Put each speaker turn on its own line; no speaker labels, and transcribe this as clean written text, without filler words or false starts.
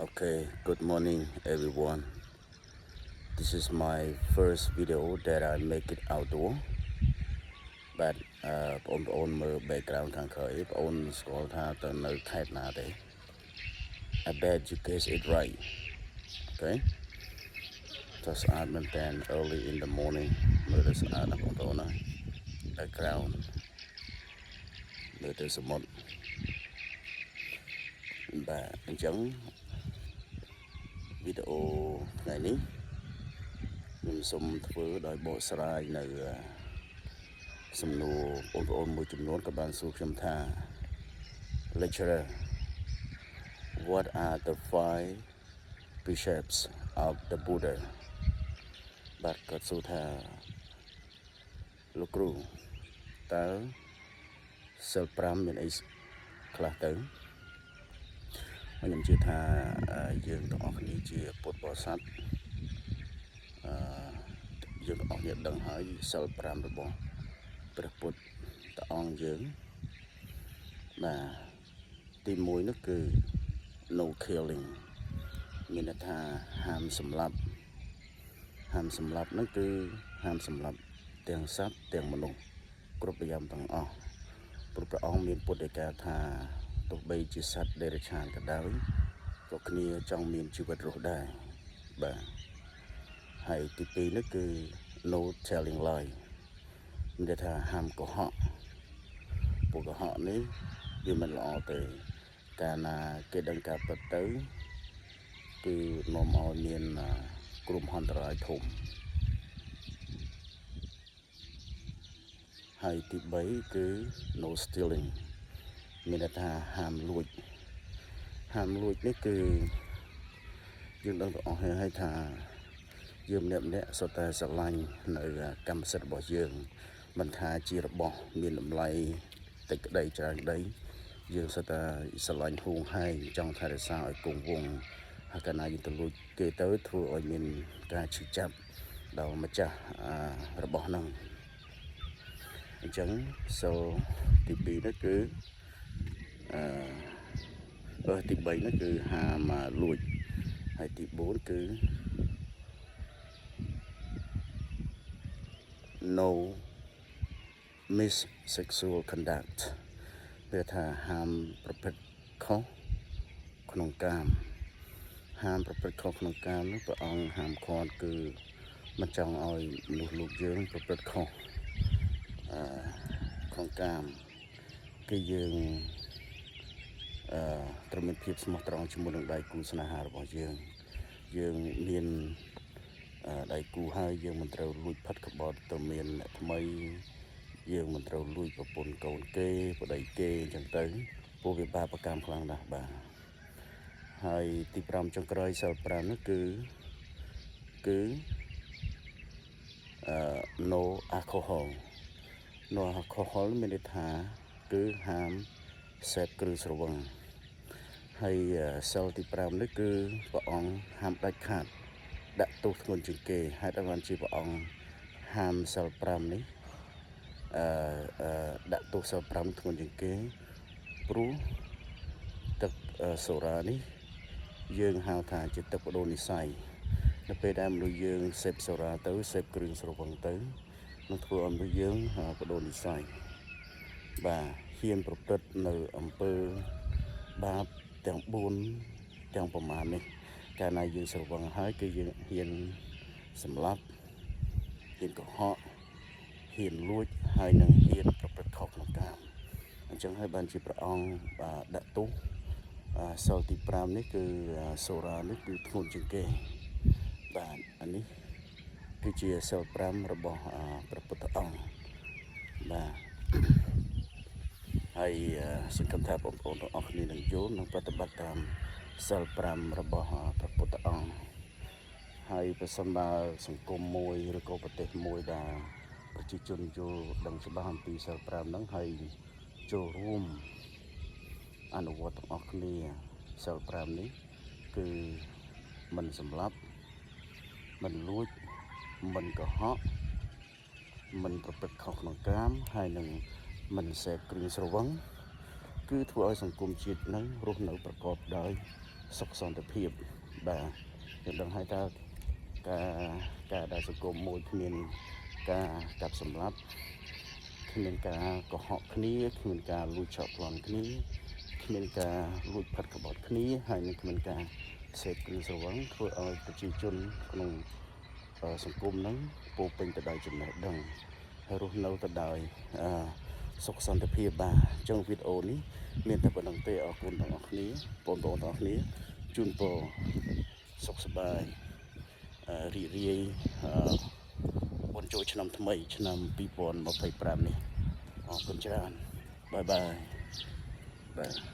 Okay, good morning everyone. This is my first video that I make it outdoor. But on my background ខាងក្រោយបងអូនស្គាល់ថាទៅនៅខេត្តណាទេ I bet you guess it right. Okay. ទៅស្អាតមែនតើ early in the morning មើលទៅស្អាតណាស់បងប្អូនណា background មើលទៅសមុទ្របាទអញ្ចឹងវីដេអូថ្ងៃនេះខ្ញុំសូមធ្វើដោយបកស្រាយនៅសំណួរបងប្អូនមួយចំនួនក៏បានសួរខ្ញុំថា lecturer what are the 5 precepts of the Buddha បាទគាត់សួរថាលោកគ្រូតើសិល5មានអីខ្លះទៅខ្ញុំជឿថាយើងទាំងអស់គ្នាជាពុទ្ធបរិស័ទយើងទាំងអស់គ្នាដឹងហើយសិល5របស់ព្រះពុទ្ធព្រះអង្គយើងបាទទី1នោះគឺ no killing មានន័យថាហាមសម្លាប់ហ្នឹងគឺហាមសម្លាប់ទាំងសត្វទាំងមនុស្សគ្រប់យ៉ាងទាំងអស់ព្រោះព្រះអង្គមានពុទ្ធដីកាថាទោះបីជាសត្វដេរឆានក៏ដោយក៏គ្នាចង់មានជីវិតរស់ដែរបាទហើយទី2នោះគឺ no telling lie មានន័យថាហាមកុហកពួកកុហកនេះវាមិនល្អទេកាលណាគេដឹងការពិតទៅគឺនាំឲ្យមានគ្រោះមហន្តរាយធំហើយទី3គឺ no stealing មានន័យថាហាមលួចនេះគឺយើងដឹងទាំងអស់ហើយថាយើងម្នាក់សុទ្ធតែស្រឡាញ់នៅកម្មសិទ្ធិរបស់យើងមិនថាជារបស់មានតម្លៃតិចក្តីច្រើនក្តីយើងសុទ្ធតែស្រឡាញ់ហួងហែងចង់ថែរក្សាឲ្យគង់វង្សហើយកាលណាយើងទៅលួចគេទៅធ្វើឲ្យមានការឈឺចាប់ដល់ម្ចាស់របស់ហ្នឹងអញ្ចឹងសិលទី2នោះគឺទី3នោះគឺហាមលួចហើយទី4គឺ no miss sexual conduct វាថាហាមប្រព្រឹត្តខុសក្នុងកាមនោះព្រះអង្គហាមឃាត់គឺមិនចង់ឲ្យមនុស្សលោកយើងប្រព្រឹត្តខុសក្នុងកាមគឺយើងត្រូវមានភាពស្មោះត្រង់ជាមួយនឹងដៃគូស្នេហារបស់យើងមានដៃគូហើយយើងមិនត្រូវលួចផិតក្បត់ទៅមានអ្នកថ្មីយើងមិនត្រូវលួចប្រពន្ធកូនគេប្តីគេអញ្ចឹងទៅពួកវាបាបកម្មខ្លាំងណាស់បាទហើយទី5ចុងក្រោយសិល5នោះគឺ no alcohol មានន័យថាគឺហាមសេពគ្រឿងស្រវឹងហើយសិលទី5នេះគឺព្រះអង្គហាមដាច់ខាតដាក់ទោសធ្ងន់ជាងគេហេតុអីបានជាព្រះអង្គហាមសិល5នេះដាក់ទោសសិល5ធ្ងន់ជាងគេព្រោះទឹកសូរ៉ានេះយើងហៅថាជាទឹកបដូរនិស្ស័យនៅពេលដែលមនុស្សយើងសេពសូរ៉ាទៅសេពគ្រឿងស្រវឹងទៅនឹងធ្វើឲ្យមនុស្សយើងបដូរនិស្ស័យបាទហ៊ានប្រព្រឹត្តនៅអំពើបាបទាំង4ទាំងប្រមាណនេះកាលណាយើងស្រវឹងហើយគឺយើងហ៊ានសម្លាប់ហ៊ានកុហកហ៊ានលួចហើយនឹងហ៊ានប្រព្រឹត្តខុសក្នុងកាមអញ្ចឹងហើយបានជាព្រះអង្គដាក់ទោសសិលទី5នេះគឺសូរ៉ានេះគឺធ្ងន់ជាងគេបាទអានេះគឺជាសិល5របស់ព្រះពុទ្ធអង្គបាទហើយសង្ឃឹមថាបងប្អូនទាំងអស់គ្នានឹងយល់និងប្រតិបត្តិតាមសិល5របស់ព្រះពុទ្ធអង្គហើយប្រសិនបើសង្គមមួយឬក៏ប្រទេសមួយដែលប្រជាជនយល់ដឹងច្បាស់អំពីសិល5ហ្នឹងហើយចូលរួមអនុវត្តទាំងអស់គ្នាសិល5នេះគឺមិនសម្លាប់មិនលួចមិនកុហកមិនប្រព្រឹត្តខុសក្នុងកាមហើយនឹងមិនសេពគ្រឿងស្រវឹងគឺធ្វើឲ្យសង្គមជាតិនឹងរស់នៅប្រកបដោយ សុខសន្តិភាពបាទយើងដឹងហើយថាការដែលសង្គមមួយគ្មានការកាប់សម្លាប់គ្មានការកុហកគ្នាគ្មានការលួចឆក់ប្លន់គ្នាគ្មានការលួចផិតក្បត់គ្នាហើយនឹងគ្មានការសេពគ្រឿងស្រវឹងធ្វើឲ្យប្រជាជនក្នុងសង្គមហ្នឹងពោពេញទៅដោយចំណេះដឹងហើយរស់នៅទៅដោយសុខសន្តិភាពបាទអញ្ចឹងវីដេអូនេះមានតែប៉ុណ្្នឹងទេអរគុណទាំងអស់គ្នាបងប្អូនទាំងអស់គ្នាជូនពរសុខសប្បាយរីករាយបុណ្យចូលឆ្នាំថ្មីឆ្នាំ2025នេះអរគុណច្រើនបាយបាយបាទ